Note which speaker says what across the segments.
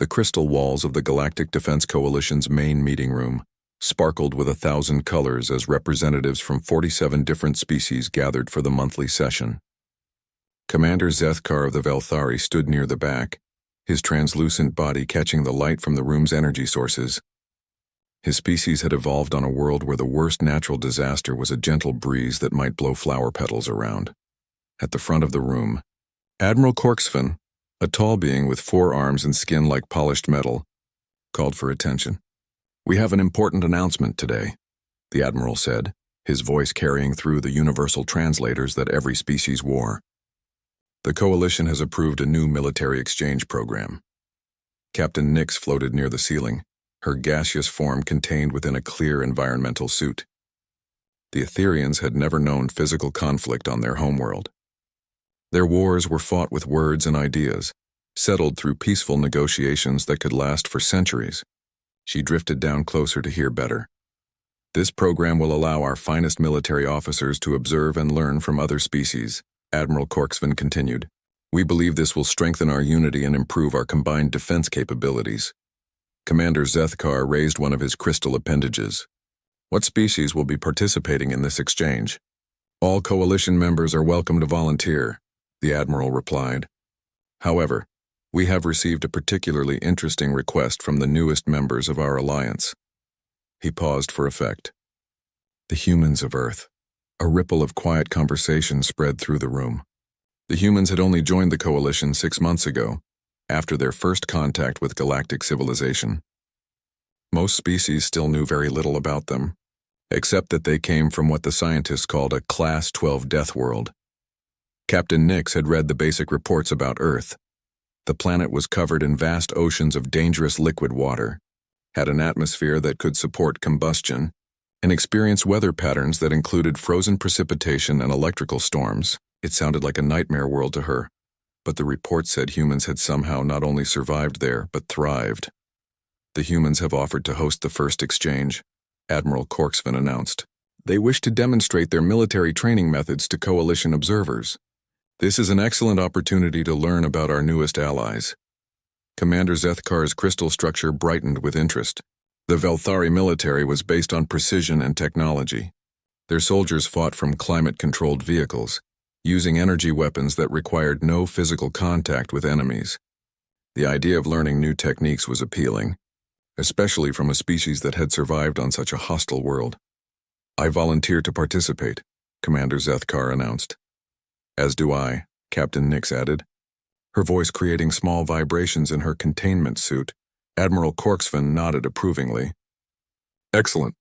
Speaker 1: The crystal walls of the Galactic Defense Coalition's main meeting room sparkled with 1,000 colors as representatives from 47 different species gathered for the monthly session. Commander Zethkar of the Velthari stood near the back, his translucent body catching the light from the room's energy sources. His species had evolved on a world where the worst natural disaster was a gentle breeze that might blow flower petals around. At the front of the room, Admiral Corksfin, a tall being with 4 arms and skin like polished metal, called for attention. "We have an important announcement today," the Admiral said, his voice carrying through the universal translators that every species wore. "The Coalition has approved a new military exchange program." Captain Nix floated near the ceiling, her gaseous form contained within a clear environmental suit. The Etherians had never known physical conflict on their homeworld. Their wars were fought with words and ideas, settled through peaceful negotiations that could last for centuries. She drifted down closer to hear better. "This program will allow our finest military officers to observe and learn from other species," Admiral Corksfin continued. "We believe this will strengthen our unity and improve our combined defense capabilities." Commander Zethkar raised one of his crystal appendages. "What species will be participating in this exchange?" "All Coalition members are welcome to volunteer," the Admiral replied. "However, we have received a particularly interesting request from the newest members of our alliance." He paused for effect. "The humans of Earth." A ripple of quiet conversation spread through the room. The humans had only joined the Coalition 6 months ago, after their first contact with galactic civilization. Most species still knew very little about them, except that they came from what the scientists called a Class 12 death world. Captain Nix had read the basic reports about Earth. The planet was covered in vast oceans of dangerous liquid water, had an atmosphere that could support combustion, and experienced weather patterns that included frozen precipitation and electrical storms. It sounded like a nightmare world to her, but the report said humans had somehow not only survived there, but thrived. "The humans have offered to host the first exchange," Admiral Corksfin announced. "They wish to demonstrate their military training methods to Coalition observers. This is an excellent opportunity to learn about our newest allies." Commander Zethkar's crystal structure brightened with interest. The Velthari military was based on precision and technology. Their soldiers fought from climate-controlled vehicles, using energy weapons that required no physical contact with enemies. The idea of learning new techniques was appealing, especially from a species that had survived on such a hostile world. "I volunteer to participate," Commander Zethkar announced. "As do I," Captain Nix added, her voice creating small vibrations in her containment suit. Admiral Corksfin nodded approvingly. "Excellent.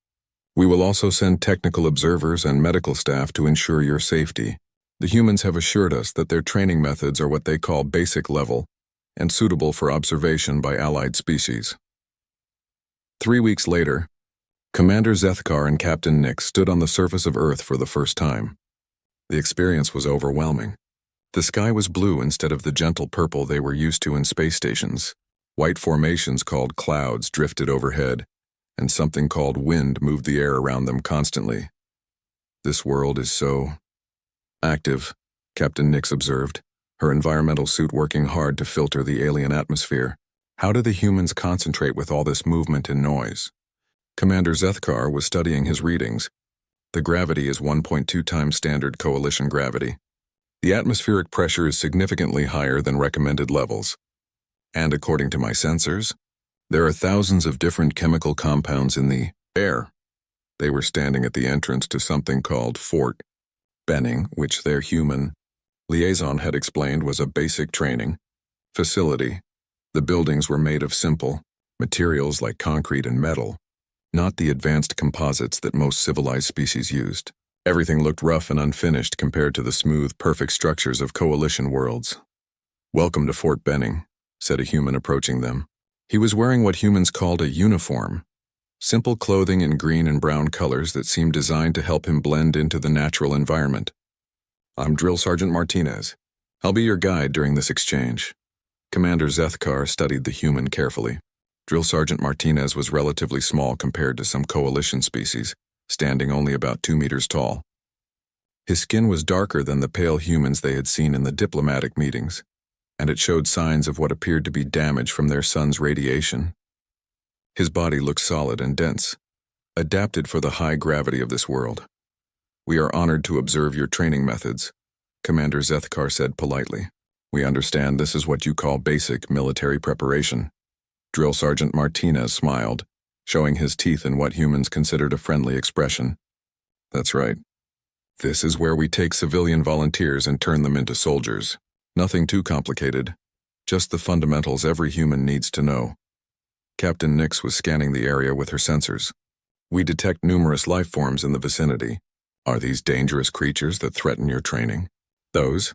Speaker 1: We will also send technical observers and medical staff to ensure your safety. The humans have assured us that their training methods are what they call basic level and suitable for observation by allied species." 3 weeks later, Commander Zethkar and Captain Nix stood on the surface of Earth for the first time. The experience was overwhelming. The sky was blue instead of the gentle purple they were used to in space stations. White formations called clouds drifted overhead, and something called wind moved the air around them constantly. "This world is so active," Captain Nix observed, her environmental suit working hard to filter the alien atmosphere. "How do the humans concentrate with all this movement and noise?" Commander Zethkar was studying his readings. The gravity is 1.2 times standard Coalition gravity. The atmospheric pressure is significantly higher than recommended levels. And according to my sensors, there are thousands of different chemical compounds in the air. They were standing at the entrance to something called Fort Benning, which their human liaison had explained was a basic training facility. The buildings were made of simple materials like concrete and metal, not the advanced composites that most civilized species used. Everything looked rough and unfinished compared to the smooth, perfect structures of Coalition worlds. "Welcome to Fort Benning," said a human approaching them. He was wearing what humans called a uniform, simple clothing in green and brown colors that seemed designed to help him blend into the natural environment. "I'm Drill Sergeant Martinez. I'll be your guide during this exchange." Commander Zethkar studied the human carefully. Drill Sergeant Martinez was relatively small compared to some Coalition species, standing only about 2 meters tall. His skin was darker than the pale humans they had seen in the diplomatic meetings. and it showed signs of what appeared to be damage from their sun's radiation. His body looked solid and dense, adapted for the high gravity of this world. "We are honored to observe your training methods," Commander Zethkar said politely. "We understand this is what you call basic military preparation." Drill Sergeant Martinez smiled, showing his teeth in what humans considered a friendly expression. "That's right. This is where we take civilian volunteers and turn them into soldiers. Nothing too complicated, just the fundamentals every human needs to know." Captain Nix was scanning the area with her sensors. "We detect numerous life forms in the vicinity. Are these dangerous creatures that threaten your training?" "Those?"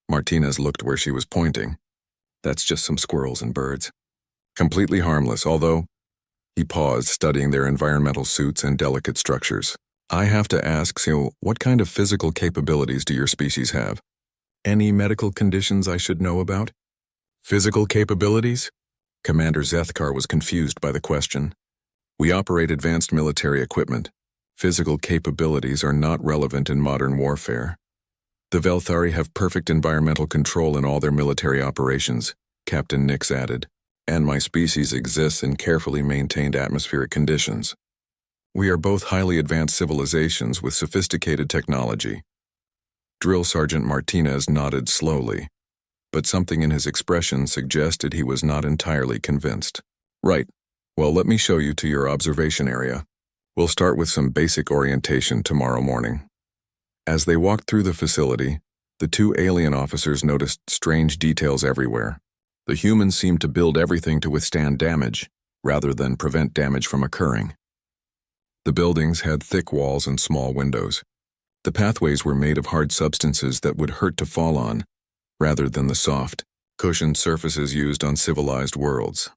Speaker 1: Martinez looked where she was pointing. "That's just some squirrels and birds. Completely harmless, although..." He paused, studying their environmental suits and delicate structures. "I have to ask, so what kind of physical capabilities do your species have? Any medical conditions I should know about?" "Physical capabilities?" Commander Zethkar was confused by the question. "We operate advanced military equipment. Physical capabilities are not relevant in modern warfare. The Velthari have perfect environmental control in all their military operations," Captain Nix added. "And my species exists in carefully maintained atmospheric conditions. We are both highly advanced civilizations with sophisticated technology." Drill Sergeant Martinez nodded slowly, but something in his expression suggested he was not entirely convinced. "Right. Well, let me show you to your observation area. We'll start with some basic orientation tomorrow morning." As they walked through the facility, the two alien officers noticed strange details everywhere. The humans seemed to build everything to withstand damage, rather than prevent damage from occurring. The buildings had thick walls and small windows. The pathways were made of hard substances that would hurt to fall on, rather than the soft, cushioned surfaces used on civilized worlds.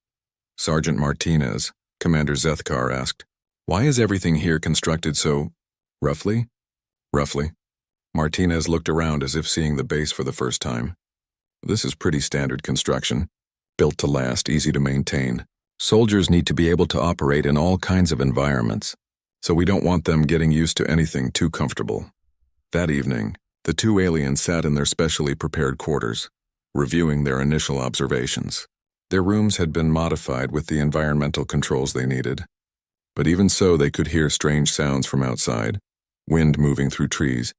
Speaker 1: Sergeant Martinez, Commander Zethkar asked, "Why is everything here constructed so roughly?" "Roughly?" Martinez looked around as if seeing the base for the first time. "This is pretty standard construction. Built to last, easy to maintain. Soldiers need to be able to operate in all kinds of environments, so we don't want them getting used to anything too comfortable." That evening, the two aliens sat in their specially prepared quarters, reviewing their initial observations. Their rooms had been modified with the environmental controls they needed. But even so, they could hear strange sounds from outside, wind moving through trees,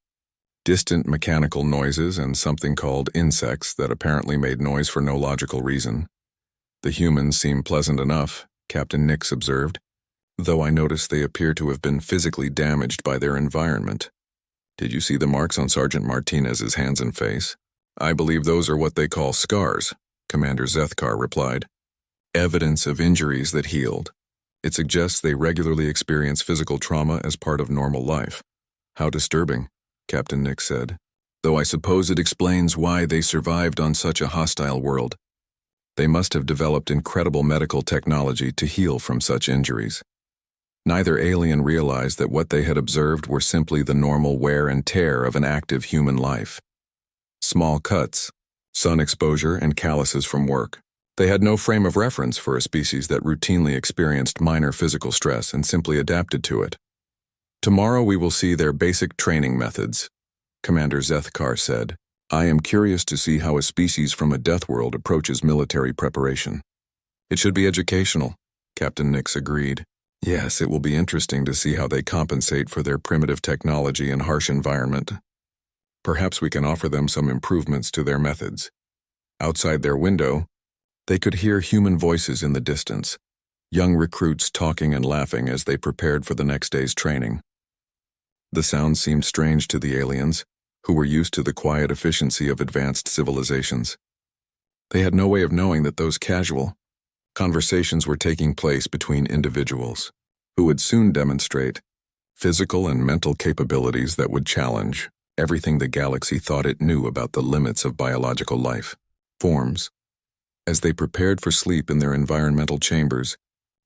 Speaker 1: distant mechanical noises, and something called insects that apparently made noise for no logical reason. "The humans seem pleasant enough," Captain Nix observed, "though I noticed they appear to have been physically damaged by their environment." "Did you see the marks on Sergeant Martinez's hands and face?" "I believe those are what they call scars," Commander Zethkar replied. "Evidence of injuries that healed. It suggests they regularly experience physical trauma as part of normal life." "How disturbing," Captain Nix said. "Though I suppose it explains why they survived on such a hostile world. They must have developed incredible medical technology to heal from such injuries." Neither alien realized that what they had observed were simply the normal wear and tear of an active human life. Small cuts, sun exposure, and calluses from work. They had no frame of reference for a species that routinely experienced minor physical stress and simply adapted to it. "Tomorrow we will see their basic training methods," Commander Zethkar said. "I am curious to see how a species from a death world approaches military preparation." "It should be educational," Captain Nix agreed. "Yes, it will be interesting to see how they compensate for their primitive technology and harsh environment. Perhaps we can offer them some improvements to their methods." Outside their window, they could hear human voices in the distance, young recruits talking and laughing as they prepared for the next day's training. The sound seemed strange to the aliens, who were used to the quiet efficiency of advanced civilizations. They had no way of knowing that those casual conversations were taking place between individuals who would soon demonstrate physical and mental capabilities that would challenge everything the galaxy thought it knew about the limits of biological life forms. As they prepared for sleep in their environmental chambers,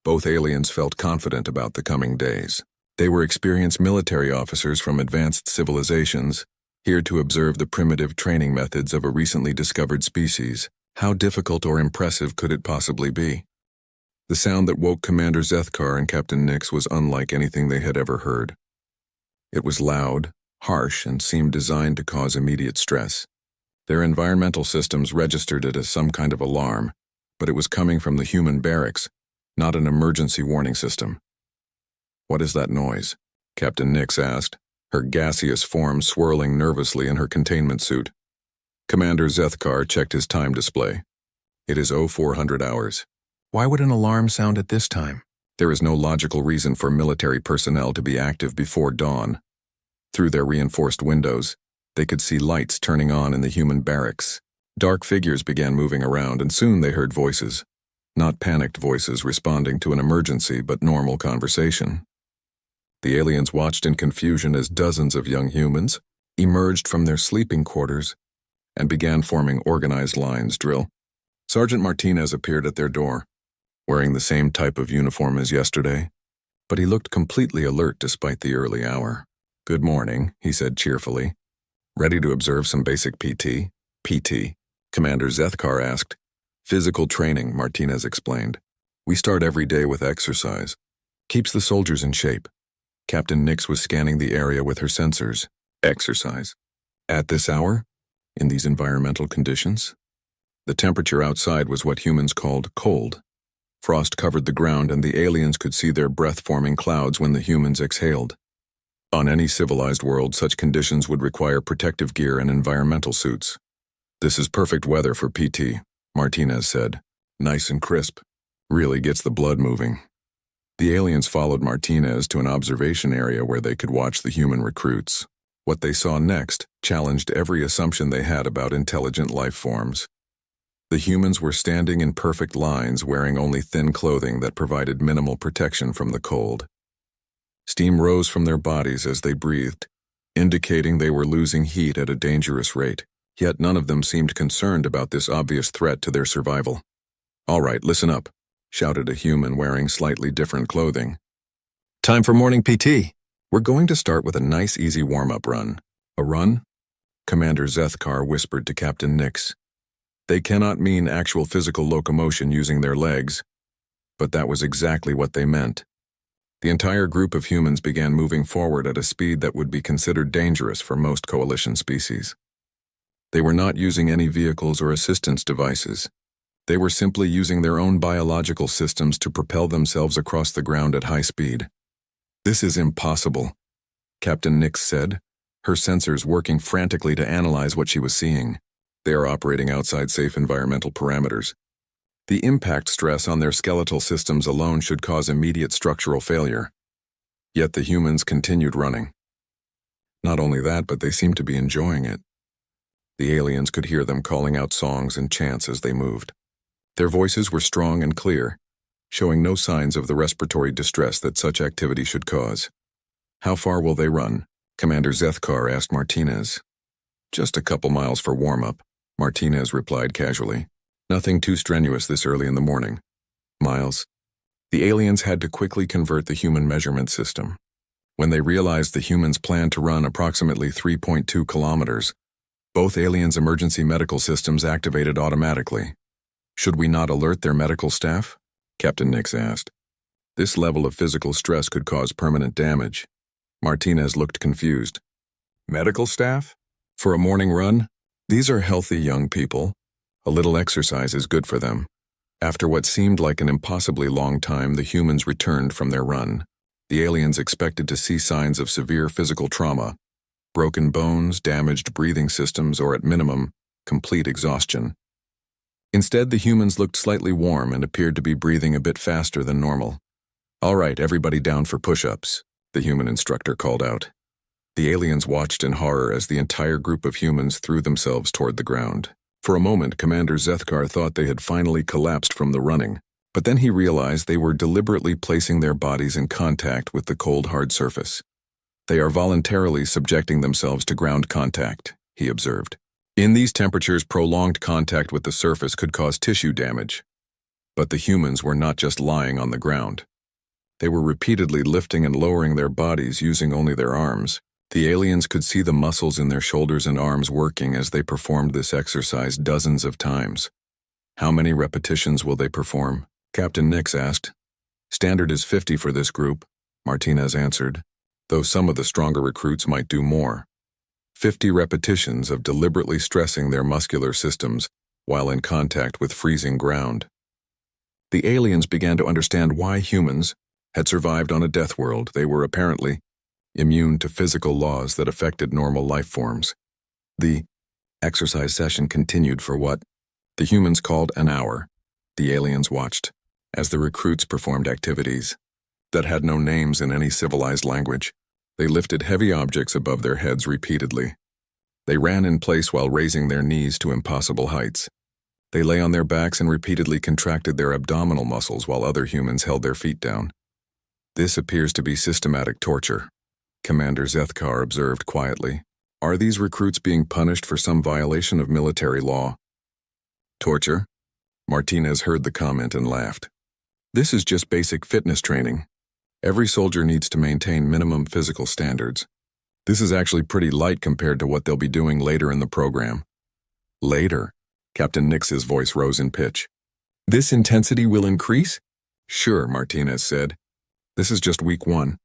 Speaker 1: both aliens felt confident about the coming days. They were experienced military officers from advanced civilizations, here to observe the primitive training methods of a recently discovered species. How difficult or impressive could it possibly be? The sound that woke Commander Zethkar and Captain Nix was unlike anything they had ever heard. It was loud, harsh, and seemed designed to cause immediate stress. Their environmental systems registered it as some kind of alarm, but it was coming from the human barracks, not an emergency warning system. "What is that noise?" Captain Nix asked, her gaseous form swirling nervously in her containment suit. Commander Zethkar checked his time display. "It is 0400 hours. Why would an alarm sound at this time? There is no logical reason for military personnel to be active before dawn." Through their reinforced windows, they could see lights turning on in the human barracks. Dark figures began moving around, and soon they heard voices. Not panicked voices responding to an emergency, but normal conversation. The aliens watched in confusion as dozens of young humans emerged from their sleeping quarters and began forming organized lines drill. Sergeant Martinez appeared at their door, wearing the same type of uniform as yesterday, but he looked completely alert despite the early hour. "Good morning," he said cheerfully. "Ready to observe some basic PT?" "PT?" Commander Zethkar asked. "Physical training," Martinez explained. "We start every day with exercise. Keeps the soldiers in shape." Captain Nix was scanning the area with her sensors. "Exercise? At this hour? In these environmental conditions?" The temperature outside was what humans called cold. Frost covered the ground, and the aliens could see their breath-forming clouds when the humans exhaled. On any civilized world, such conditions would require protective gear and environmental suits. "This is perfect weather for PT," Martinez said. "Nice and crisp. Really gets the blood moving." The aliens followed Martinez to an observation area where they could watch the human recruits. What they saw next challenged every assumption they had about intelligent life forms. The humans were standing in perfect lines, wearing only thin clothing that provided minimal protection from the cold. Steam rose from their bodies as they breathed, indicating they were losing heat at a dangerous rate. Yet none of them seemed concerned about this obvious threat to their survival. "All right, listen up," shouted a human wearing slightly different clothing. "Time for morning PT. We're going to start with a nice easy warm-up run." "A run?" Commander Zethkar whispered to Captain Nix. They cannot mean actual physical locomotion using their legs, but that was exactly what they meant. The entire group of humans began moving forward at a speed that would be considered dangerous for most coalition species. They were not using any vehicles or assistance devices. They were simply using their own biological systems to propel themselves across the ground at high speed. "This is impossible," Captain Nix said, her sensors working frantically to analyze what she was seeing. "They are operating outside safe environmental parameters. The impact stress on their skeletal systems alone should cause immediate structural failure." Yet the humans continued running. Not only that, but they seemed to be enjoying it. The aliens could hear them calling out songs and chants as they moved. Their voices were strong and clear, showing no signs of the respiratory distress that such activity should cause. "How far will they run?" Commander Zethkar asked Martinez. "Just a couple miles for warm-up," Martinez replied casually. "Nothing too strenuous this early in the morning." "Miles?" The aliens had to quickly convert the human measurement system. When they realized the humans planned to run approximately 3.2 kilometers, both aliens' emergency medical systems activated automatically. "Should we not alert their medical staff?" Captain Nix asked. "This level of physical stress could cause permanent damage." Martinez looked confused. "Medical staff? For a morning run? These are healthy young people. A little exercise is good for them." After what seemed like an impossibly long time, the humans returned from their run. The aliens expected to see signs of severe physical trauma, broken bones, damaged breathing systems, or at minimum, complete exhaustion. Instead, the humans looked slightly warm and appeared to be breathing a bit faster than normal. "All right, everybody down for push-ups," the human instructor called out. The aliens watched in horror as the entire group of humans threw themselves toward the ground. For a moment, Commander Zethkar thought they had finally collapsed from the running, but then he realized they were deliberately placing their bodies in contact with the cold, hard surface. "They are voluntarily subjecting themselves to ground contact," he observed. "In these temperatures, prolonged contact with the surface could cause tissue damage." But the humans were not just lying on the ground. They were repeatedly lifting and lowering their bodies using only their arms. The aliens could see the muscles in their shoulders and arms working as they performed this exercise dozens of times. "How many repetitions will they perform?" Captain Nix asked. "Standard is 50 for this group," Martinez answered, "though some of the stronger recruits might do more." 50 repetitions of deliberately stressing their muscular systems while in contact with freezing ground. The aliens began to understand why humans had survived on a death world. They were apparently immune to physical laws that affected normal life forms. The exercise session continued for what the humans called an hour. The aliens watched as the recruits performed activities that had no names in any civilized language. They lifted heavy objects above their heads repeatedly. They ran in place while raising their knees to impossible heights. They lay on their backs and repeatedly contracted their abdominal muscles while other humans held their feet down. This appears to be systematic torture, Commander Zethkar observed quietly. Are these recruits being punished for some violation of military law? Torture? Martinez heard the comment and laughed. This is just basic fitness training. Every soldier needs to maintain minimum physical standards. This is actually pretty light compared to what they'll be doing later in the program. Later? Captain Nix's voice rose in pitch. This intensity will increase? Sure, Martinez said. This is just week 1.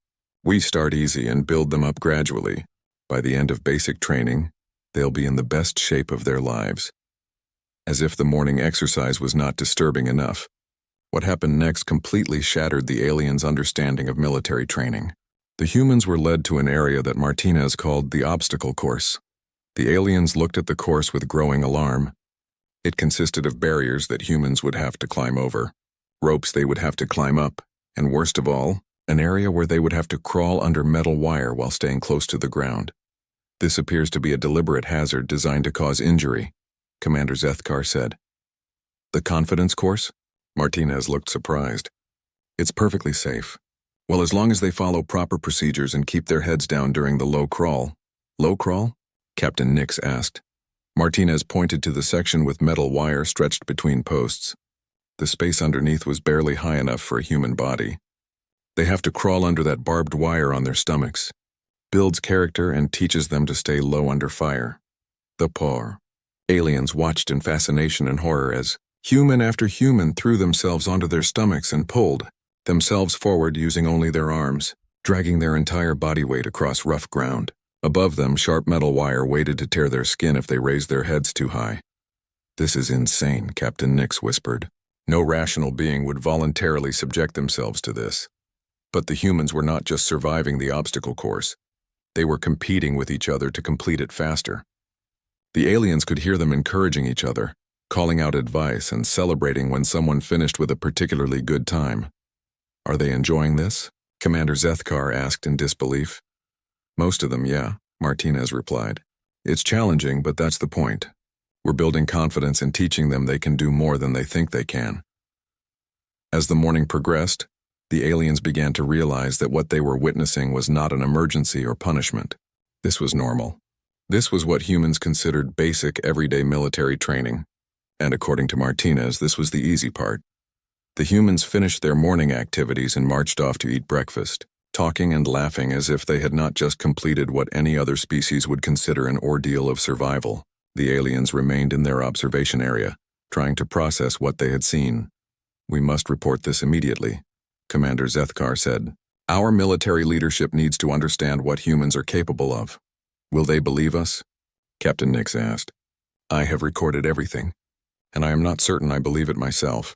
Speaker 1: We start easy and build them up gradually. By the end of basic training, they'll be in the best shape of their lives. As if the morning exercise was not disturbing enough, what happened next completely shattered the aliens' understanding of military training. The humans were led to an area that Martinez called the obstacle course. The aliens looked at the course with growing alarm. It consisted of barriers that humans would have to climb over, ropes they would have to climb up, and worst of all, an area where they would have to crawl under metal wire while staying close to the ground. This appears to be a deliberate hazard designed to cause injury, Commander Zethkar said. The confidence course? Martinez looked surprised. It's perfectly safe. Well, as long as they follow proper procedures and keep their heads down during the low crawl. Low crawl? Captain Nix asked. Martinez pointed to the section with metal wire stretched between posts. The space underneath was barely high enough for a human body. They have to crawl under that barbed wire on their stomachs. Builds character and teaches them to stay low under fire. The poor aliens watched in fascination and horror as human after human threw themselves onto their stomachs and pulled themselves forward using only their arms, dragging their entire body weight across rough ground. Above them, sharp metal wire waited to tear their skin if they raised their heads too high. This is insane, Captain Nix whispered. No rational being would voluntarily subject themselves to this. But the humans were not just surviving the obstacle course. They were competing with each other to complete it faster. The aliens could hear them encouraging each other, calling out advice and celebrating when someone finished with a particularly good time. Are they enjoying this? Commander Zethkar asked in disbelief. Most of them, yeah, Martinez replied. It's challenging, but that's the point. We're building confidence and teaching them they can do more than they think they can. As the morning progressed, the aliens began to realize that what they were witnessing was not an emergency or punishment. This was normal. This was what humans considered basic, everyday military training. And according to Martinez, this was the easy part. The humans finished their morning activities and marched off to eat breakfast, talking and laughing as if they had not just completed what any other species would consider an ordeal of survival. The aliens remained in their observation area, trying to process what they had seen. We must report this immediately, Commander Zethkar said. Our military leadership needs to understand what humans are capable of. Will they believe us? Captain Nix asked. I have recorded everything, and I am not certain I believe it myself.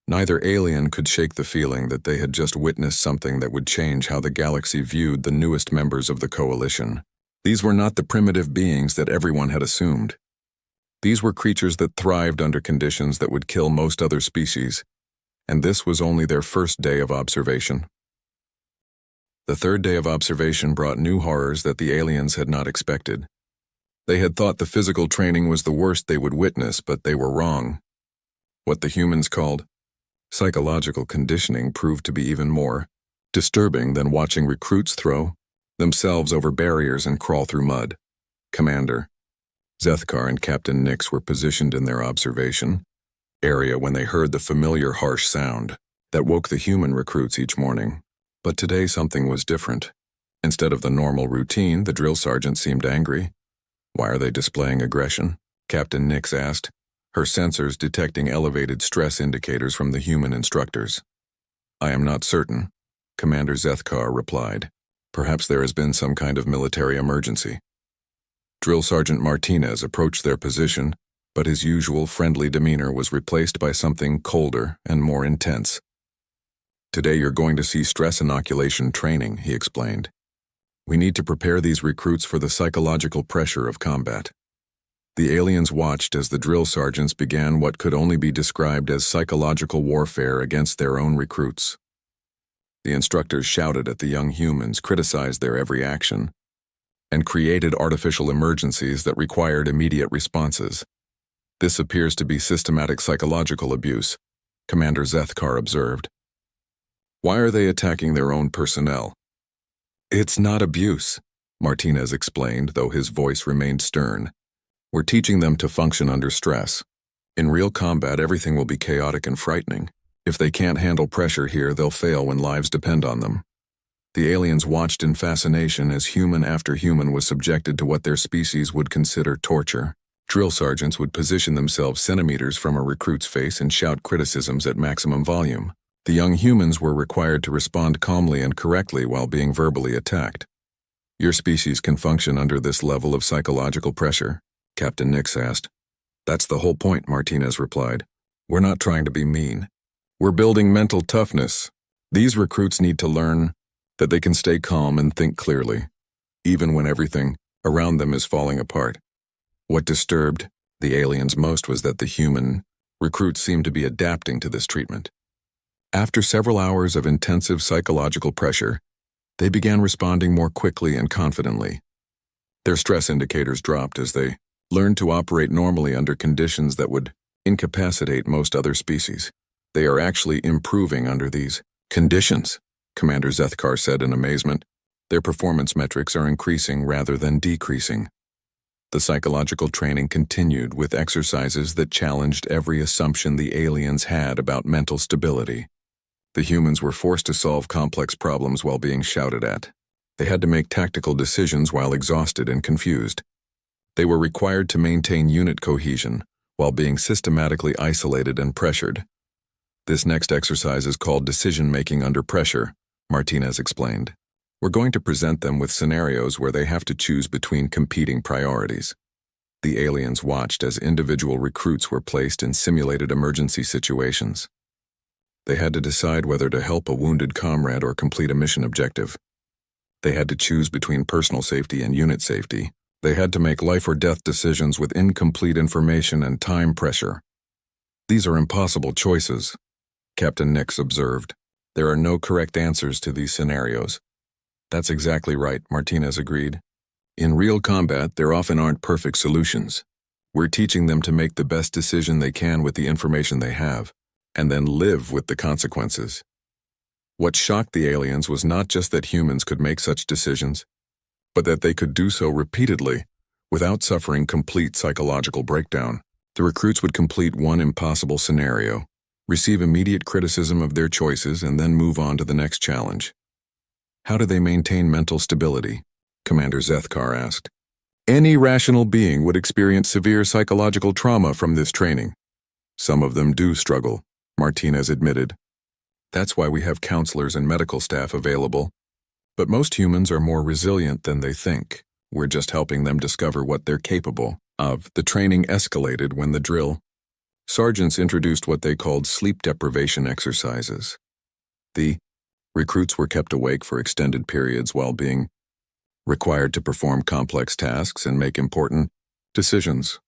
Speaker 1: Neither alien could shake the feeling that they had just witnessed something that would change how the galaxy viewed the newest members of the coalition. These were not the primitive beings that everyone had assumed. These were creatures that thrived under conditions that would kill most other species, and this was only their first day of observation. The third day of observation brought new horrors that the aliens had not expected. They had thought the physical training was the worst they would witness, but they were wrong. What the humans called psychological conditioning proved to be even more disturbing than watching recruits throw themselves over barriers and crawl through mud. Commander Zethkar and Captain Nix were positioned in their observation area when they heard the familiar harsh sound that woke the human recruits each morning. But today something was different. Instead of the normal routine, the drill sergeant seemed angry. Why are they displaying aggression? Captain Nix asked, her sensors detecting elevated stress indicators from the human instructors. I am not certain, Commander Zethkar replied. Perhaps there has been some kind of military emergency. Drill Sergeant Martinez approached their position, but his usual friendly demeanor was replaced by something colder and more intense. "Today you're going to see stress inoculation training," he explained. "We need to prepare these recruits for the psychological pressure of combat." The aliens watched as the drill sergeants began what could only be described as psychological warfare against their own recruits. The instructors shouted at the young humans, criticized their every action, and created artificial emergencies that required immediate responses. "This appears to be systematic psychological abuse," Commander Zethkar observed. "Why are they attacking their own personnel?" "It's not abuse," Martinez explained, though his voice remained stern. "We're teaching them to function under stress. In real combat, everything will be chaotic and frightening. If they can't handle pressure here, they'll fail when lives depend on them." The aliens watched in fascination as human after human was subjected to what their species would consider torture. Drill sergeants would position themselves centimeters from a recruit's face and shout criticisms at maximum volume. The young humans were required to respond calmly and correctly while being verbally attacked. "Your species can function under this level of psychological pressure?" Captain Nix asked. "That's the whole point," Martinez replied. "We're not trying to be mean. We're building mental toughness. These recruits need to learn that they can stay calm and think clearly, even when everything around them is falling apart." What disturbed the aliens most was that the human recruits seemed to be adapting to this treatment. After several hours of intensive psychological pressure, they began responding more quickly and confidently. Their stress indicators dropped as they learned to operate normally under conditions that would incapacitate most other species. "They are actually improving under these conditions," Commander Zethkar said in amazement. "Their performance metrics are increasing rather than decreasing." The psychological training continued with exercises that challenged every assumption the aliens had about mental stability. The humans were forced to solve complex problems while being shouted at. They had to make tactical decisions while exhausted and confused. They were required to maintain unit cohesion while being systematically isolated and pressured. "This next exercise is called decision-making under pressure," Martinez explained. "We're going to present them with scenarios where they have to choose between competing priorities." The aliens watched as individual recruits were placed in simulated emergency situations. They had to decide whether to help a wounded comrade or complete a mission objective. They had to choose between personal safety and unit safety. They had to make life or death decisions with incomplete information and time pressure. "These are impossible choices," Captain Nix observed. "There are no correct answers to these scenarios." "That's exactly right," Martinez agreed. "In real combat, there often aren't perfect solutions. We're teaching them to make the best decision they can with the information they have, and then live with the consequences." What shocked the aliens was not just that humans could make such decisions, but that they could do so repeatedly without suffering complete psychological breakdown. The recruits would complete one impossible scenario, receive immediate criticism of their choices, and then move on to the next challenge. "How do they maintain mental stability?" Commander Zethkar asked. "Any rational being would experience severe psychological trauma from this training." "Some of them do struggle," Martinez admitted. "That's why we have counselors and medical staff available. But most humans are more resilient than they think. We're just helping them discover what they're capable of." The training escalated when the drill sergeants introduced what they called sleep deprivation exercises. The recruits were kept awake for extended periods while being required to perform complex tasks and make important decisions.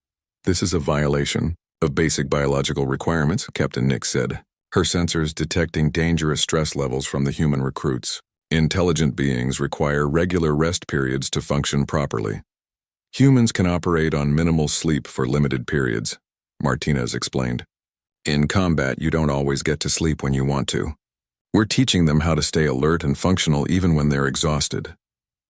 Speaker 1: "This is a violation of basic biological requirements," Captain Nix said, her sensors detecting dangerous stress levels from the human recruits. "Intelligent beings require regular rest periods to function properly. Humans can operate on minimal sleep for limited periods," Martinez explained. "In combat, you don't always get to sleep when you want to. We're teaching them how to stay alert and functional even when they're exhausted."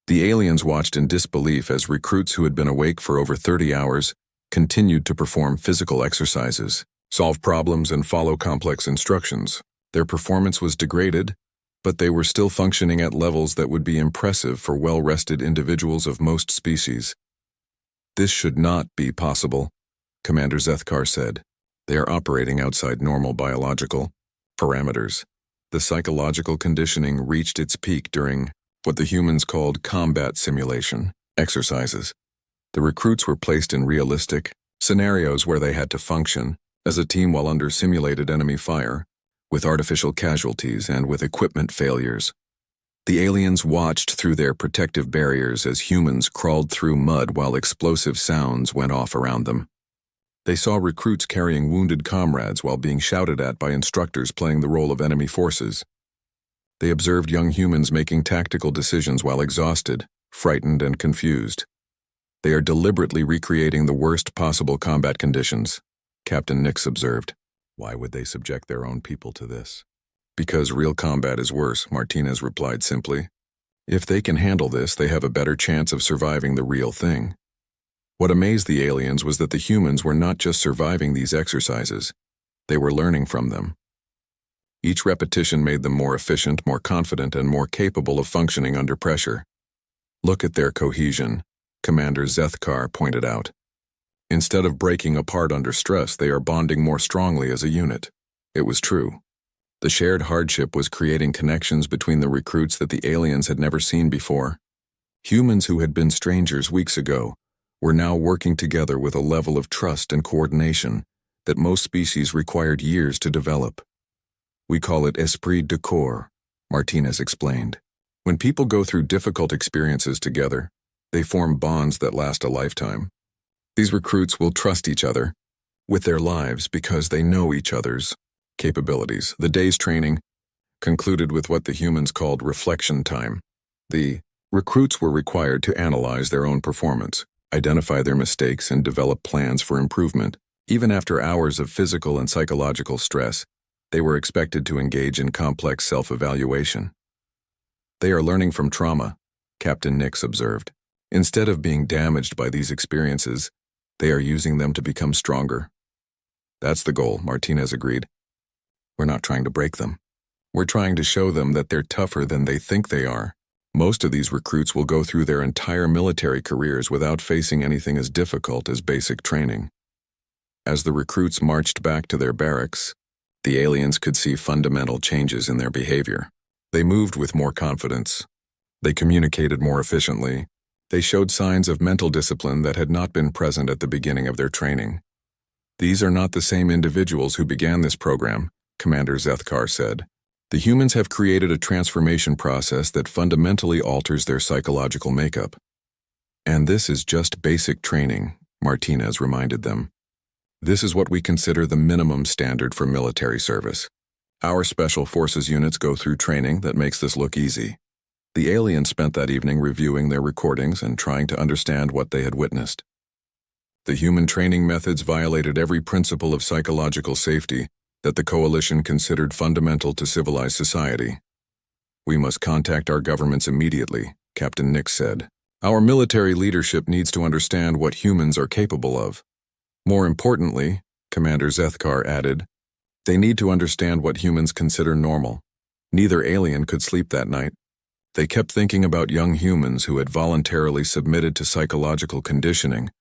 Speaker 1: The aliens watched in disbelief as recruits who had been awake for over 30 hours continued to perform physical exercises, solve problems, and follow complex instructions. Their performance was degraded, but they were still functioning at levels that would be impressive for well-rested individuals of most species. "This should not be possible," Commander Zethkar said. "They are operating outside normal biological parameters." The psychological conditioning reached its peak during what the humans called combat simulation exercises. The recruits were placed in realistic scenarios where they had to function as a team while under simulated enemy fire, with artificial casualties and with equipment failures. The aliens watched through their protective barriers as humans crawled through mud while explosive sounds went off around them. They saw recruits carrying wounded comrades while being shouted at by instructors playing the role of enemy forces. They observed young humans making tactical decisions while exhausted, frightened, and confused. They are deliberately recreating the worst possible combat conditions, Captain Nix observed. Why would they subject their own people to this? Because real combat is worse, Martinez replied simply. If they can handle this, they have a better chance of surviving the real thing. What amazed the aliens was that the humans were not just surviving these exercises, they were learning from them. Each repetition made them more efficient, more confident, and more capable of functioning under pressure. Look at their cohesion, Commander Zethkar pointed out. Instead of breaking apart under stress, they are bonding more strongly as a unit. It was true. The shared hardship was creating connections between the recruits that the aliens had never seen before. Humans who had been strangers weeks ago were now working together with a level of trust and coordination that most species required years to develop. We call it esprit de corps, Martinez explained. When people go through difficult experiences together, they form bonds that last a lifetime. These recruits will trust each other with their lives because they know each other's capabilities. The day's training concluded with what the humans called reflection time. The recruits were required to analyze their own performance, identify their mistakes, and develop plans for improvement. Even after hours of physical and psychological stress, they were expected to engage in complex self-evaluation. They are learning from trauma, Captain Nix observed. Instead of being damaged by these experiences, they are using them to become stronger. That's the goal, Martinez agreed. We're not trying to break them. We're trying to show them that they're tougher than they think they are. Most of these recruits will go through their entire military careers without facing anything as difficult as basic training. As the recruits marched back to their barracks, the aliens could see fundamental changes in their behavior. They moved with more confidence. They communicated more efficiently. They showed signs of mental discipline that had not been present at the beginning of their training. These are not the same individuals who began this program, Commander Zethkar said. The humans have created a transformation process that fundamentally alters their psychological makeup. And this is just basic training, Martinez reminded them. This is what we consider the minimum standard for military service. Our special forces units go through training that makes this look easy. The aliens spent that evening reviewing their recordings and trying to understand what they had witnessed. The human training methods violated every principle of psychological safety that the coalition considered fundamental to civilized society. We must contact our governments immediately, Captain Nix said. Our military leadership needs to understand what humans are capable of. More importantly, Commander Zethkar added, they need to understand what humans consider normal. Neither alien could sleep that night. They kept thinking about young humans who had voluntarily submitted to psychological conditioning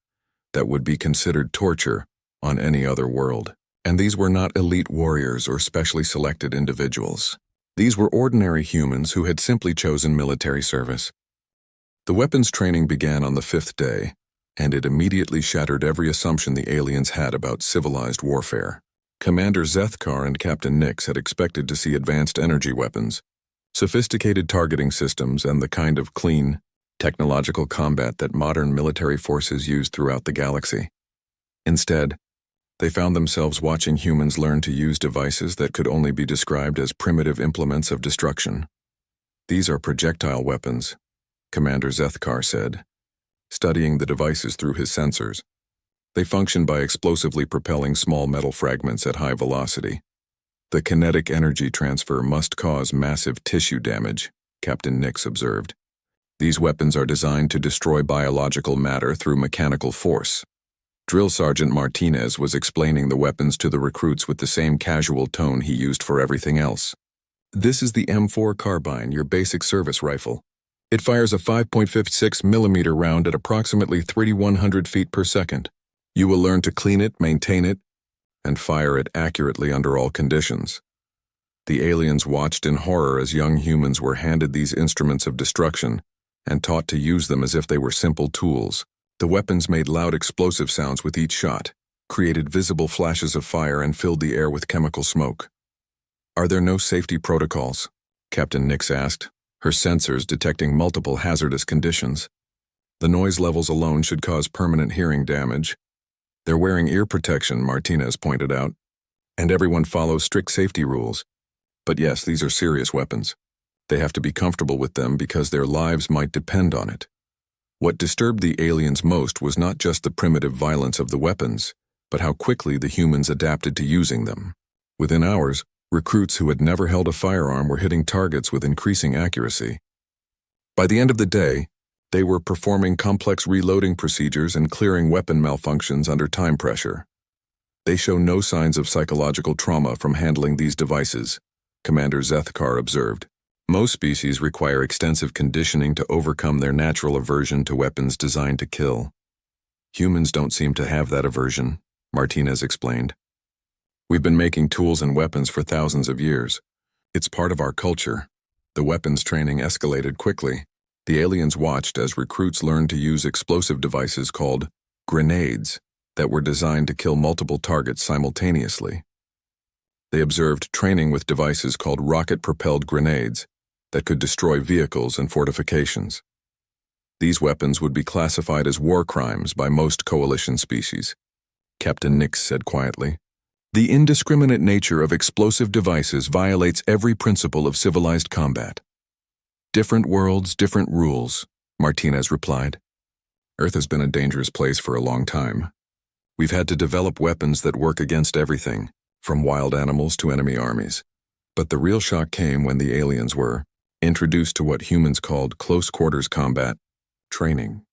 Speaker 1: that would be considered torture on any other world. And these were not elite warriors or specially selected individuals. These were ordinary humans who had simply chosen military service. The weapons training began on the 5th day, and it immediately shattered every assumption the aliens had about civilized warfare. Commander Zethkar and Captain Nix had expected to see advanced energy weapons, sophisticated targeting systems, and the kind of clean, technological combat that modern military forces use throughout the galaxy. Instead, they found themselves watching humans learn to use devices that could only be described as primitive implements of destruction. These are projectile weapons, Commander Zethkar said, studying the devices through his sensors. They function by explosively propelling small metal fragments at high velocity. The kinetic energy transfer must cause massive tissue damage, Captain Nix observed. These weapons are designed to destroy biological matter through mechanical force. Drill Sergeant Martinez was explaining the weapons to the recruits with the same casual tone he used for everything else. This is the M4 carbine, your basic service rifle. It fires a 5.56 millimeter round at approximately 3,100 feet per second. You will learn to clean it, maintain it, and fire it accurately under all conditions. The aliens watched in horror as young humans were handed these instruments of destruction and taught to use them as if they were simple tools. The weapons made loud explosive sounds with each shot, created visible flashes of fire, and filled the air with chemical smoke. "Are there no safety protocols?" Captain Nix asked, her sensors detecting multiple hazardous conditions. "The noise levels alone should cause permanent hearing damage." "They're wearing ear protection," Martinez pointed out, "and everyone follows strict safety rules. But yes, these are serious weapons. They have to be comfortable with them because their lives might depend on it." What disturbed the aliens most was not just the primitive violence of the weapons, but how quickly the humans adapted to using them. Within hours, recruits who had never held a firearm were hitting targets with increasing accuracy. By the end of the day, they were performing complex reloading procedures and clearing weapon malfunctions under time pressure. "They show no signs of psychological trauma from handling these devices," Commander Zethkar observed. "Most species require extensive conditioning to overcome their natural aversion to weapons designed to kill. Humans don't seem to have that aversion," Martinez explained. "We've been making tools and weapons for thousands of years. It's part of our culture." The weapons training escalated quickly. The aliens watched as recruits learned to use explosive devices called grenades that were designed to kill multiple targets simultaneously. They observed training with devices called rocket-propelled grenades that could destroy vehicles and fortifications. These weapons would be classified as war crimes by most coalition species, Captain Nix said quietly. "The indiscriminate nature of explosive devices violates every principle of civilized combat." "Different worlds, different rules," Martinez replied. "Earth has been a dangerous place for a long time. We've had to develop weapons that work against everything, from wild animals to enemy armies. But the real shock came when the aliens were introduced to what humans called close-quarters combat training."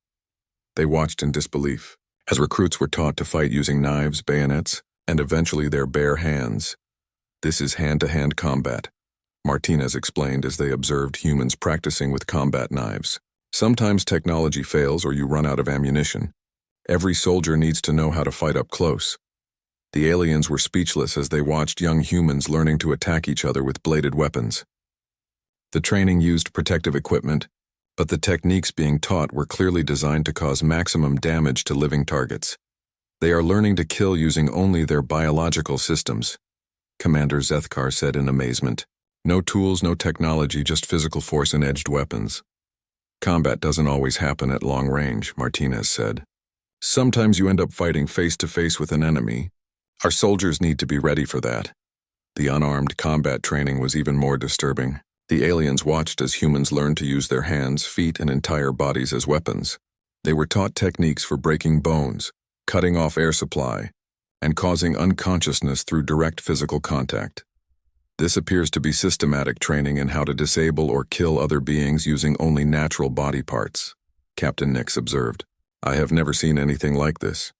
Speaker 1: They watched in disbelief as recruits were taught to fight using knives, bayonets, and eventually their bare hands. "This is hand-to-hand combat," Martinez explained as they observed humans practicing with combat knives. "Sometimes technology fails or you run out of ammunition. Every soldier needs to know how to fight up close." The aliens were speechless as they watched young humans learning to attack each other with bladed weapons. The training used protective equipment, but the techniques being taught were clearly designed to cause maximum damage to living targets. "They are learning to kill using only their biological systems," Commander Zethkar said in amazement. "No tools, no technology, just physical force and edged weapons." "Combat doesn't always happen at long range," Martinez said. "Sometimes you end up fighting face-to-face with an enemy. Our soldiers need to be ready for that." The unarmed combat training was even more disturbing. The aliens watched as humans learned to use their hands, feet, and entire bodies as weapons. They were taught techniques for breaking bones, cutting off air supply, and causing unconsciousness through direct physical contact. "This appears to be systematic training in how to disable or kill other beings using only natural body parts," Captain Nix observed. "I have never seen anything like this."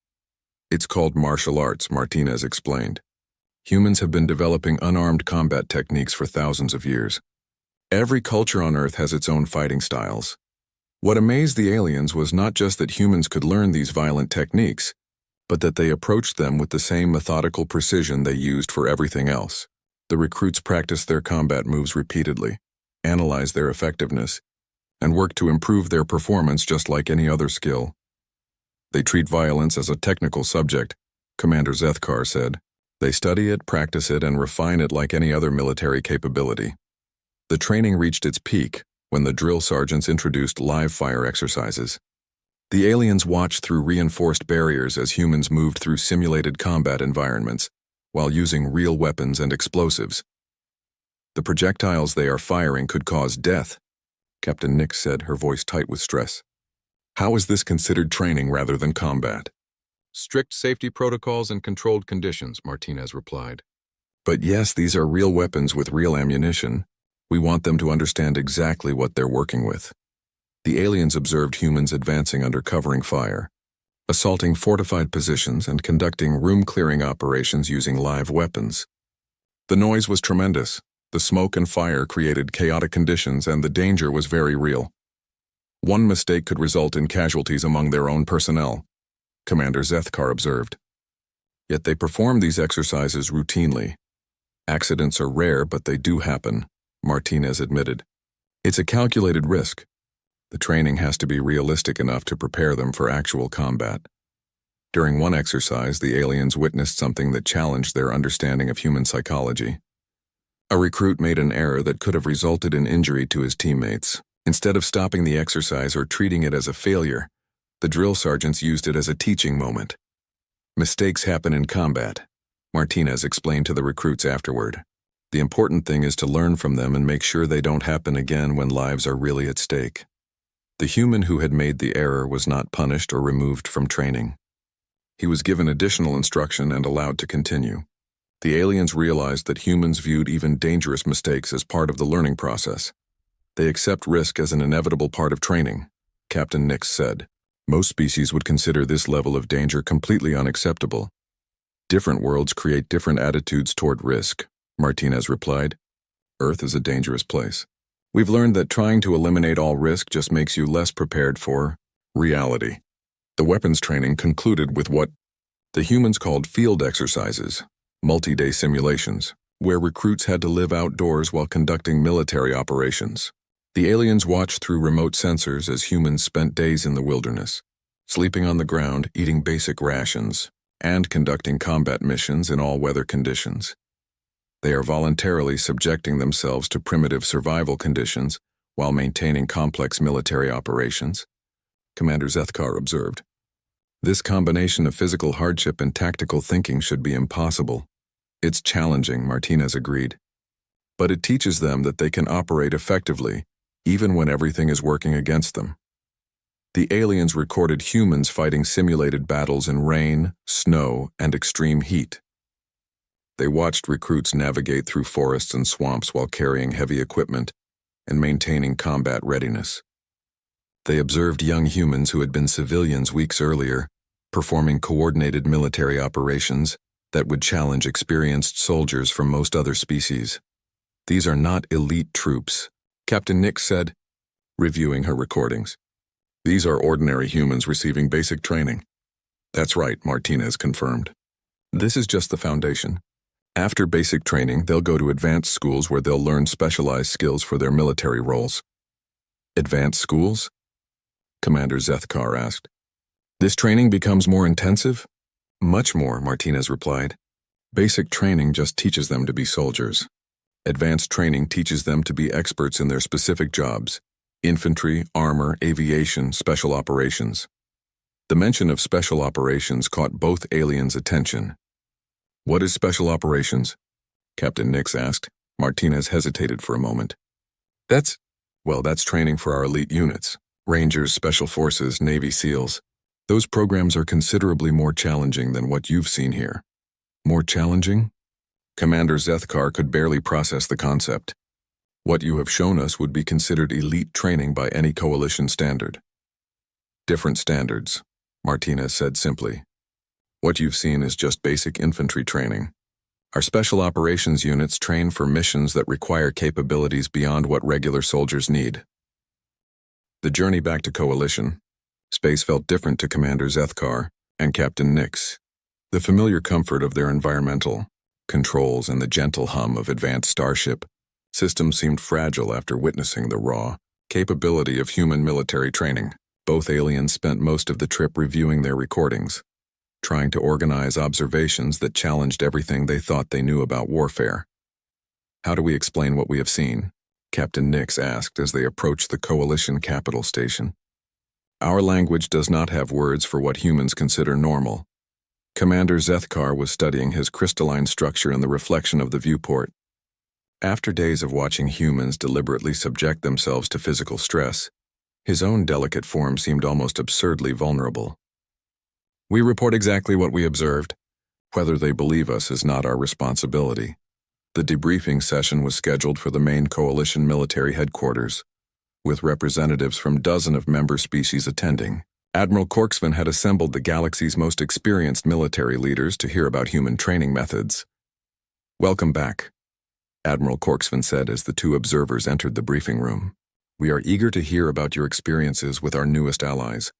Speaker 1: "It's called martial arts," Martinez explained. "Humans have been developing unarmed combat techniques for thousands of years. Every culture on Earth has its own fighting styles." What amazed the aliens was not just that humans could learn these violent techniques, but that they approached them with the same methodical precision they used for everything else. The recruits practiced their combat moves repeatedly, analyzed their effectiveness, and worked to improve their performance just like any other skill. "They treat violence as a technical subject," Commander Zethkar said. "They study it, practice it, and refine it like any other military capability." The training reached its peak when the drill sergeants introduced live fire exercises. The aliens watched through reinforced barriers as humans moved through simulated combat environments while using real weapons and explosives. "The projectiles they are firing could cause death," Captain Nix said, her voice tight with stress. "How is this considered training rather than combat?" "Strict safety protocols and controlled conditions," Martinez replied. "But yes, these are real weapons with real ammunition. We want them to understand exactly what they're working with." The aliens observed humans advancing under covering fire, assaulting fortified positions and conducting room-clearing operations using live weapons. The noise was tremendous. The smoke and fire created chaotic conditions, and the danger was very real. One mistake could result in casualties among their own personnel, Commander Zethkar observed. Yet they perform these exercises routinely. "Accidents are rare, but they do happen," Martinez admitted. "It's a calculated risk. The training has to be realistic enough to prepare them for actual combat. During one exercise, the aliens witnessed something that challenged their understanding of human psychology. A recruit made an error that could have resulted in injury to his teammates. Instead of stopping the exercise or treating it as a failure, the drill sergeants used it as a teaching moment. Mistakes happen in combat, Martinez explained to the recruits afterward. The important thing is to learn from them and make sure they don't happen again when lives are really at stake. The human who had made the error was not punished or removed from training. He was given additional instruction and allowed to continue. The aliens realized that humans viewed even dangerous mistakes as part of the learning process. They accept risk as an inevitable part of training, Captain Nix said. Most species would consider this level of danger completely unacceptable. Different worlds create different attitudes toward risk, Martinez replied. Earth is a dangerous place. We've learned that trying to eliminate all risk just makes you less prepared for reality. The weapons training concluded with what the humans called field exercises, multi-day simulations, where recruits had to live outdoors while conducting military operations. The aliens watched through remote sensors as humans spent days in the wilderness, sleeping on the ground, eating basic rations, and conducting combat missions in all weather conditions. They are voluntarily subjecting themselves to primitive survival conditions while maintaining complex military operations, Commander Zethkar observed. This combination of physical hardship and tactical thinking should be impossible. It's challenging, Martinez agreed. But it teaches them that they can operate effectively, even when everything is working against them. The aliens recorded humans fighting simulated battles in rain, snow, and extreme heat. They watched recruits navigate through forests and swamps while carrying heavy equipment and maintaining combat readiness. They observed young humans who had been civilians weeks earlier, performing coordinated military operations that would challenge experienced soldiers from most other species. These are not elite troops, Captain Nix said, reviewing her recordings. These are ordinary humans receiving basic training. That's right, Martinez confirmed. This is just the foundation. After basic training, they'll go to advanced schools where they'll learn specialized skills for their military roles. Advanced schools? Commander Zethkar asked. This training becomes more intensive? Much more, Martinez replied. Basic training just teaches them to be soldiers. Advanced training teaches them to be experts in their specific jobs: infantry, armor, aviation, special operations. The mention of special operations caught both aliens' attention. What is special operations? Captain Nix asked. Martinez hesitated for a moment. That's training for our elite units. Rangers, Special Forces, Navy SEALs. Those programs are considerably more challenging than what you've seen here. More challenging? Commander Zethkar could barely process the concept. What you have shown us would be considered elite training by any coalition standard. Different standards, Martinez said simply. What you've seen is just basic infantry training. Our special operations units train for missions that require capabilities beyond what regular soldiers need. The journey back to Coalition. Space felt different to Commander Zethkar and Captain Nix. The familiar comfort of their environmental controls and the gentle hum of advanced starship systems seemed fragile after witnessing the raw capability of human military training. Both aliens spent most of the trip reviewing their recordings, trying to organize observations that challenged everything they thought they knew about warfare. How do we explain what we have seen? Captain Nix asked as they approached the Coalition capital station. Our language does not have words for what humans consider normal. Commander Zethkar was studying his crystalline structure in the reflection of the viewport. After days of watching humans deliberately subject themselves to physical stress, his own delicate form seemed almost absurdly vulnerable. We report exactly what we observed. Whether they believe us is not our responsibility. The debriefing session was scheduled for the main coalition military headquarters, with representatives from dozens of member species attending. Admiral Corksvan had assembled the galaxy's most experienced military leaders to hear about human training methods. Welcome back, Admiral Corksvan said as the two observers entered the briefing room. We are eager to hear about your experiences with our newest allies.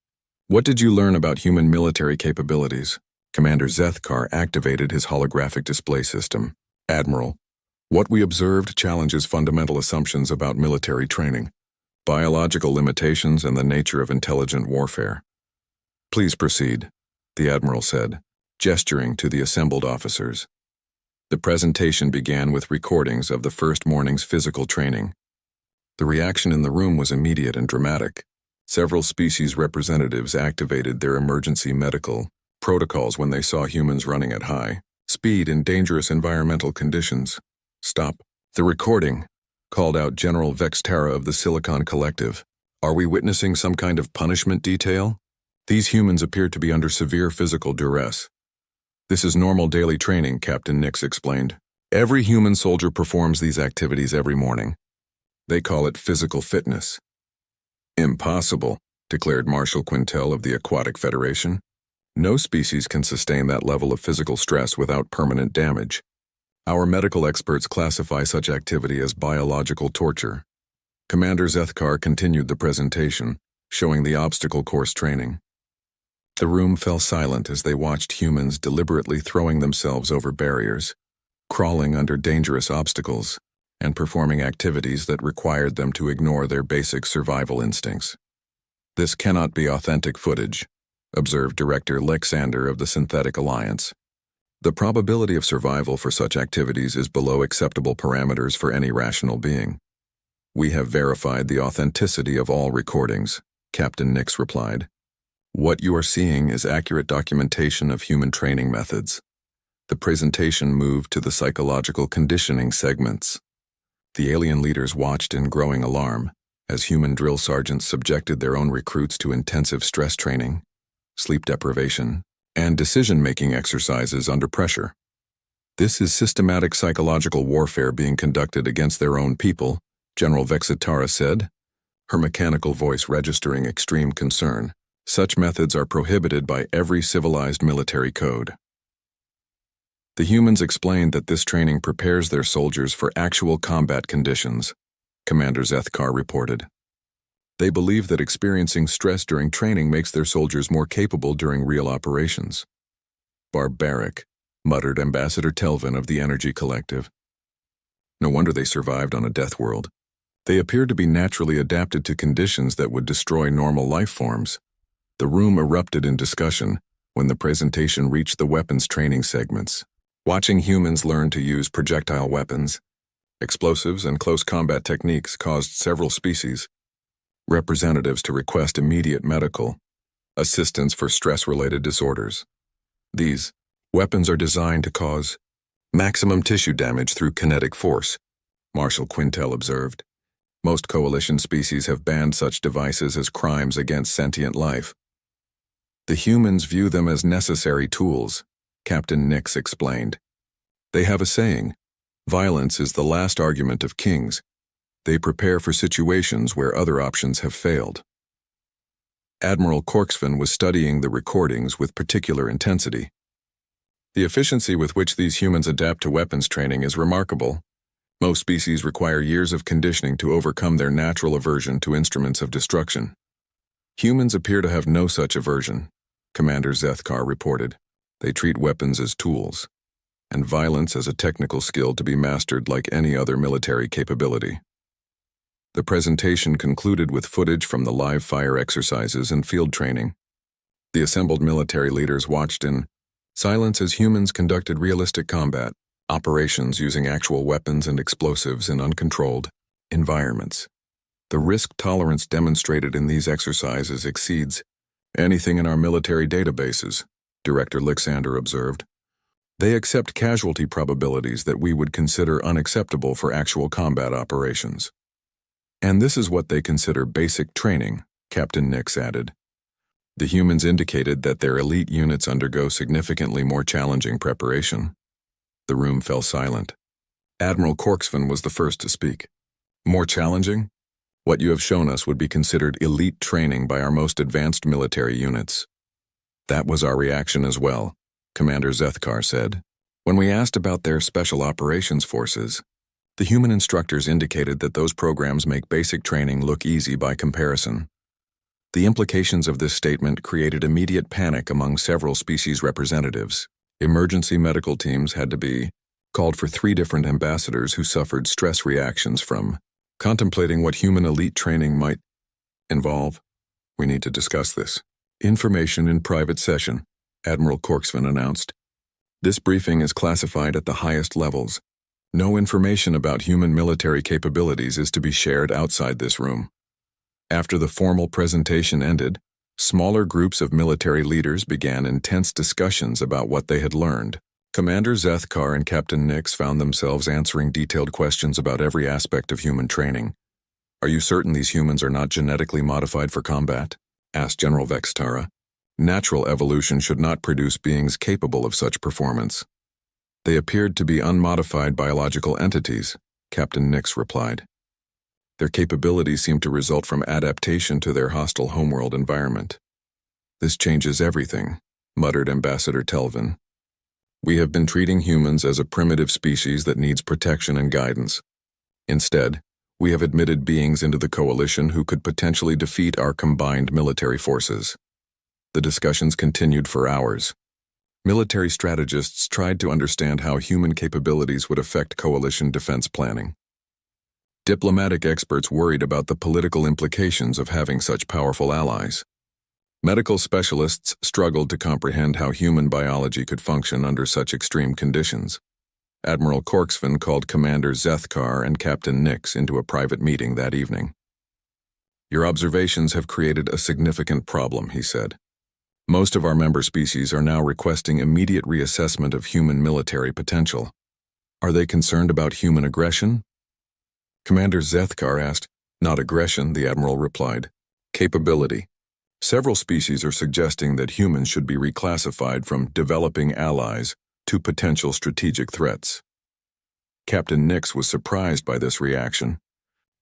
Speaker 1: What did you learn about human military capabilities? Commander Zethkar activated his holographic display system. Admiral, what we observed challenges fundamental assumptions about military training. biological limitations and the nature of intelligent warfare. Please proceed, the Admiral said, gesturing to the assembled officers. The presentation began with recordings of the first morning's physical training. The reaction in the room was immediate and dramatic. Several species representatives activated their emergency medical protocols when they saw humans running at high speed in dangerous environmental conditions. Stop. The recording called out General Vextara of the Silicon Collective. Are we witnessing some kind of punishment detail? These humans appear to be under severe physical duress. This is normal daily training, Captain Nix explained. Every human soldier performs these activities every morning. They call it physical fitness. Impossible, declared Marshal Quintel of the Aquatic Federation. No species can sustain that level of physical stress without permanent damage. Our medical experts classify such activity as biological torture. Commander Zethkar continued the presentation, showing the obstacle course training. The room fell silent as they watched humans deliberately throwing themselves over barriers, crawling under dangerous obstacles, and performing activities that required them to ignore their basic survival instincts. This cannot be authentic footage, observed Director Lexander of the Synthetic Alliance. The probability of survival for such activities is below acceptable parameters for any rational being. We have verified the authenticity of all recordings, Captain Nix replied. What you are seeing is accurate documentation of human training methods. The presentation moved to the psychological conditioning segments. The alien leaders watched in growing alarm as human drill sergeants subjected their own recruits to intensive stress training, sleep deprivation, and decision-making exercises under pressure. This is systematic psychological warfare being conducted against their own people, General Vexitara said, her mechanical voice registering extreme concern. Such methods are prohibited by every civilized military code. The humans explained that this training prepares their soldiers for actual combat conditions, Commander Zethkar reported. They believe that experiencing stress during training makes their soldiers more capable during real operations. Barbaric, muttered Ambassador Telvin of the Energy Collective. No wonder they survived on a death world. They appeared to be naturally adapted to conditions that would destroy normal life forms. The room erupted in discussion when the presentation reached the weapons training segments. Watching humans learn to use projectile weapons, explosives, and close combat techniques caused several species representatives to request immediate medical assistance for stress-related disorders. These weapons are designed to cause maximum tissue damage through kinetic force, Marshal Quintel observed. Most coalition species have banned such devices as crimes against sentient life. The humans view them as necessary tools, Captain Nix explained. They have a saying, violence is the last argument of kings. They prepare for situations where other options have failed. Admiral Corksvan was studying the recordings with particular intensity. The efficiency with which these humans adapt to weapons training is remarkable. Most species require years of conditioning to overcome their natural aversion to instruments of destruction. Humans appear to have no such aversion, Commander Zethkar reported. They treat weapons as tools, and violence as a technical skill to be mastered like any other military capability. The presentation concluded with footage from the live fire exercises and field training. The assembled military leaders watched in silence as humans conducted realistic combat operations using actual weapons and explosives in uncontrolled environments. The risk tolerance demonstrated in these exercises exceeds anything in our military databases, Director Lexander observed. They accept casualty probabilities that we would consider unacceptable for actual combat operations. And this is what they consider basic training, Captain Nix added. The humans indicated that their elite units undergo significantly more challenging preparation. The room fell silent. Admiral Corksvan was the first to speak. More challenging? What you have shown us would be considered elite training by our most advanced military units. That was our reaction as well, Commander Zethkar said. When we asked about their special operations forces, the human instructors indicated that those programs make basic training look easy by comparison. The implications of this statement created immediate panic among several species representatives. Emergency medical teams had to be called for 3 different ambassadors who suffered stress reactions from Contemplating what human elite training might involve, we need to discuss this. Information in private session, Admiral Corksvan announced. This briefing is classified at the highest levels. No information about human military capabilities is to be shared outside this room. After the formal presentation ended, smaller groups of military leaders began intense discussions about what they had learned. Commander Zethkar and Captain Nix found themselves answering detailed questions about every aspect of human training. "Are you certain these humans are not genetically modified for combat?" asked General Vextara. "Natural evolution should not produce beings capable of such performance." "They appeared to be unmodified biological entities," Captain Nix replied. "Their capabilities seem to result from adaptation to their hostile homeworld environment." "This changes everything," muttered Ambassador Telvin. "We have been treating humans as a primitive species that needs protection and guidance. Instead, we have admitted beings into the coalition who could potentially defeat our combined military forces." The discussions continued for hours. Military strategists tried to understand how human capabilities would affect coalition defense planning. Diplomatic experts worried about the political implications of having such powerful allies. Medical specialists struggled to comprehend how human biology could function under such extreme conditions. Admiral Corksvan called Commander Zethkar and Captain Nix into a private meeting that evening. "Your observations have created a significant problem," he said. "Most of our member species are now requesting immediate reassessment of human military potential. Are they concerned about human aggression?" Commander Zethkar asked. "Not aggression," the Admiral replied. "Capability. Several species are suggesting that humans should be reclassified from developing allies to potential strategic threats." Captain Nix was surprised by this reaction.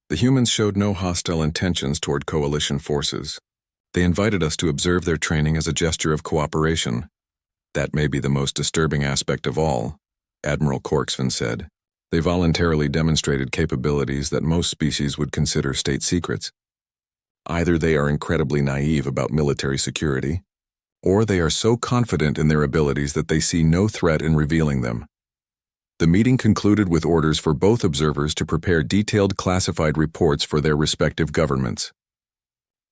Speaker 1: "The humans showed no hostile intentions toward coalition forces. They invited us to observe their training as a gesture of cooperation. That may be the most disturbing aspect of all," Admiral Corksvan said. "They voluntarily demonstrated capabilities that most species would consider state secrets. Either they are incredibly naive about military security, or they are so confident in their abilities that they see no threat in revealing them." The meeting concluded with orders for both observers to prepare detailed classified reports for their respective governments.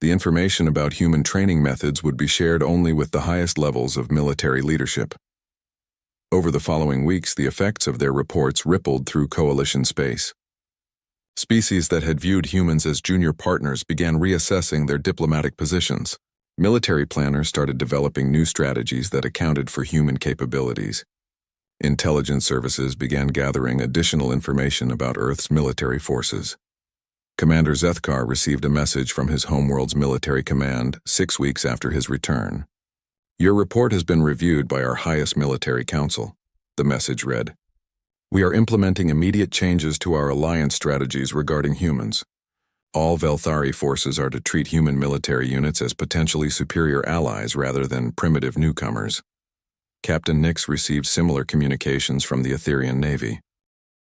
Speaker 1: The information about human training methods would be shared only with the highest levels of military leadership. Over the following weeks, the effects of their reports rippled through coalition space. Species that had viewed humans as junior partners began reassessing their diplomatic positions. Military planners started developing new strategies that accounted for human capabilities. Intelligence services began gathering additional information about Earth's military forces. Commander Zethkar received a message from his homeworld's military command 6 weeks after his return. "Your report has been reviewed by our highest military council," the message read. "We are implementing immediate changes to our alliance strategies regarding humans. All Velthari forces are to treat human military units as potentially superior allies rather than primitive newcomers." Captain Nix received similar communications from the Etherian Navy.